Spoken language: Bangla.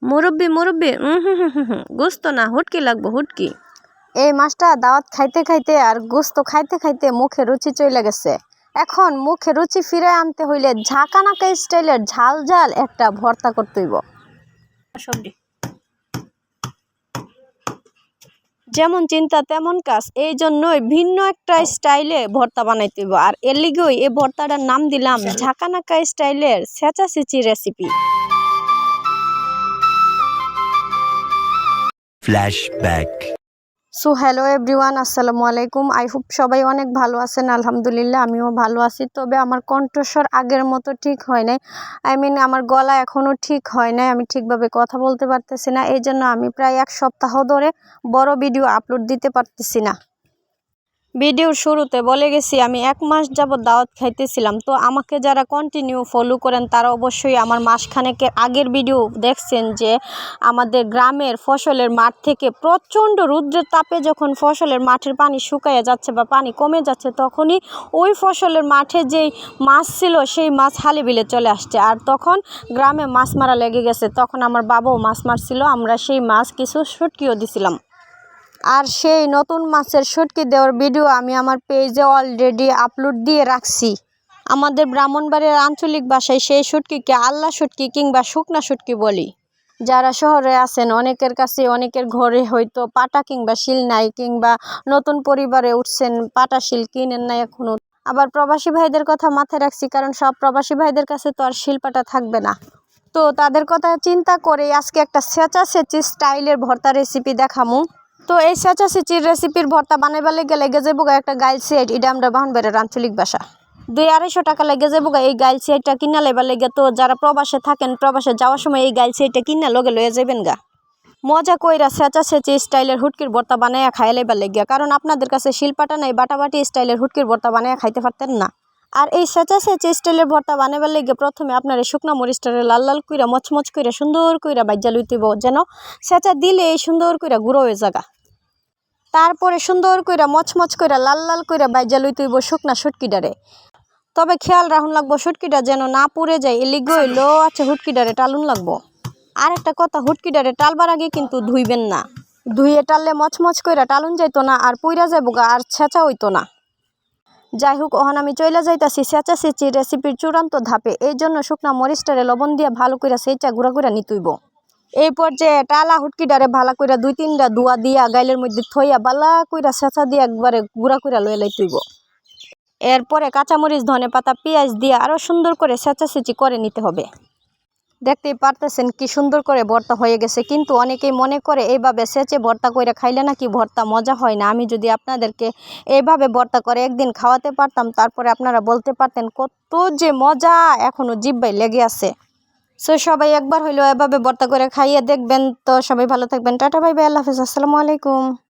মুরব্বি মুরব্বি গোস্ত না হুটকি লাগবো হুটকি। এই মাছটা দাওয়াত খাইতে খাইতে আর গোস্ত খাইতে খাইতে মুখে রুচি চলে গেছে। এখন মুখে রুচি ফিরে আনতে হইলে ঝাঁকানাকা স্টাইলের ঝাল ঝাল একটা ভর্তা করতে হইব। যেমন চিন্তা তেমন কাজ, এই জন্যই ভিন্ন একটা স্টাইলে ভর্তা বানাইতে হইব। আর এর লিগেই এই ভর্তাটার নাম দিলাম ঝাঁকানাকা স্টাইলের ছেঁচাছেঁচি recipe. Flashback. So hello everyone, আসসালামু আলাইকুম। আই হোপ সবাই অনেক ভালো আছেন। আলহামদুলিল্লাহ আমিও ভালো আছি। তবে আমার কণ্ঠস্বর আগের মতো ঠিক হয় নাই, আমার গলা এখনও ঠিক হয় নাই, আমি ঠিকভাবে কথা বলতে পারতেছি না। এই জন্য আমি প্রায় 1 সপ্তাহ ধরে বড় ভিডিও আপলোড দিতে পারতেছি না। ভিডিওর শুরুতে বলে গেছি আমি 1 মাস যাবত দাওয়াত খাইতেছিলাম। তো আমাকে যারা কন্টিনিউ ফলো করেন তারা অবশ্যই আমার মাসখানেকের আগের ভিডিও দেখছেন যে আমাদের গ্রামের ফসলের মাঠ থেকে প্রচণ্ড রৌদ্রের তাপে যখন ফসলের মাঠের পানি শুকাইয়া যাচ্ছে বা পানি কমে যাচ্ছে, তখনই ওই ফসলের মাঠে যেই মাছ ছিল সেই মাছ হালে বিলে চলে আসছে। আর তখন গ্রামে মাছ মারা লেগে গেছে। তখন আমার বাবাও মাছ মারছিল, আমরা সেই মাছ কিছু শুটকিও দিছিলাম। আর সেই নতুন মাছের শুটকি দেওয়ার ভিডিও আমি আমার পেজে অলরেডি আপলোড দিয়ে রাখছি। আমাদের ব্রাহ্মণবাড়িয়ার আঞ্চলিক ভাষায় সেই শুটকিকে আল্লা শুটকি কিংবা শুকনা শুটকি বলি। যারা শহরে আছেন অনেকের কাছে, অনেকের ঘরে হয়তো পাটা কিংবা শিল নাই, কিংবা নতুন পরিবারে উঠছেন পাটা শিল কিনেন নাই এখনও। আবার প্রবাসী ভাইদের কথা মাথায় রাখছি, কারণ সব প্রবাসী ভাইদের কাছে তো আর শিল পাটা থাকবে না। তো তাদের কথা চিন্তা করে আজকে একটা ছেঁচাছেঁচি স্টাইলের ভর্তা রেসিপি দেখামু। তো এই ছেঁচাছেঁচির রেসিপির ভর্তা বানাইবার লেগে যাবো একটা গাইল সিয়াইট। এটা আমরা বাহনবাড়ির আঞ্চলিক ভাষা 200-250 টাকা লেগে যাবো এই গাইল সিয়াইটটা কিনা লাইবার লেগে। তো যারা প্রবাসে থাকেন, প্রবাসে যাওয়ার সময় এই গাইল সিয়াইটটা কিনা লগে লয়ে যাবেন গা। মজা কইরা ছেঁচাছেঁচি স্টাইলের হুটকির ভর্তা বানাইয়া খাইয়া লাইবার লেগে, কারণ আপনাদের কাছে শিলপাটা নাই, বাটাবাটি স্টাইলের হুটকির ভর্তা বানাইয়া খাইতে পারতেন না। আর এই ছেঁচাছেঁচি স্টাইলের ভর্তা বানাইবার লেগে প্রথমে আপনার এই শুকনা মরিচটারে লাল লাল কইরা মচমচ কইরা সুন্দর কইরা বাইজা লইতেইব, যেন ছেঁচা দিলে এই সুন্দর কইরা গুঁড়ো হয়ে জাগা। তারপরে সুন্দর কইরা মচমচ কইরা লাল লাল কইরা বাইজা লইতে হইব শুকনা শুটকিটারে। তবে খেয়াল রাখুন লাগবো শুটকিটা যেন না পুড়ে যায়, এলিগে হইলো হুটকিটারে টালুন লাগবো। আর একটা কথা, হুটকিটারে টালবার আগে কিন্তু ধুইবেন না। ধুইয়ে টাললে মচমচ কইরা টালুন যাইতো না, আর পুইরা যাইব গা, আর ছেঁচা হইতো না। যাই হোক, ওখানে আমি চইলা যাইতাছি ছেঁচাছেঁচি রেসিপির চূড়ান্ত ধাপে। এই জন্য শুকনা মরিচটারে লবণ দিয়ে ভালো কইরা সেচা গুঁড়া গুঁড়া নিতুইব। এই পর্যায়ে টালা হুটকিটারে ভালো কইরা 2-3টা ধোয়া দিয়া গাইলের মধ্যে থইয়া বালা কইরা ছেঁচা দিয়ে একবারে গুঁড়া কইরা লয়ে লাইতেইব। এরপরে কাঁচামরিচ, ধনে পাতা, পেঁয়াজ দিয়ে আরও সুন্দর করে ছেঁচাছেঁচি করে নিতে হবে। দেখতেই পারতেছেন কি সুন্দর করে ভর্তা হয়ে গেছে। কিন্তু অনেকেই মনে করে এইভাবে সেচে ভর্তা করে খাইলে নাকি ভর্তা মজা হয় না। আমি যদি আপনাদেরকে এইভাবে ভর্তা করে একদিন খাওয়াতে পারতাম, তারপরে আপনারা বলতে পারতেন কত যে মজা, এখনও জিহ্বায় লেগে আছে। সো সবাই একবার হইলেও এভাবে ভর্তা করে খাইয়ে দেখবেন। তো সবাই ভালো থাকবেন। টাটা বাই বাই, আল্লাহ হাফেজ, আসসালামু আলাইকুম।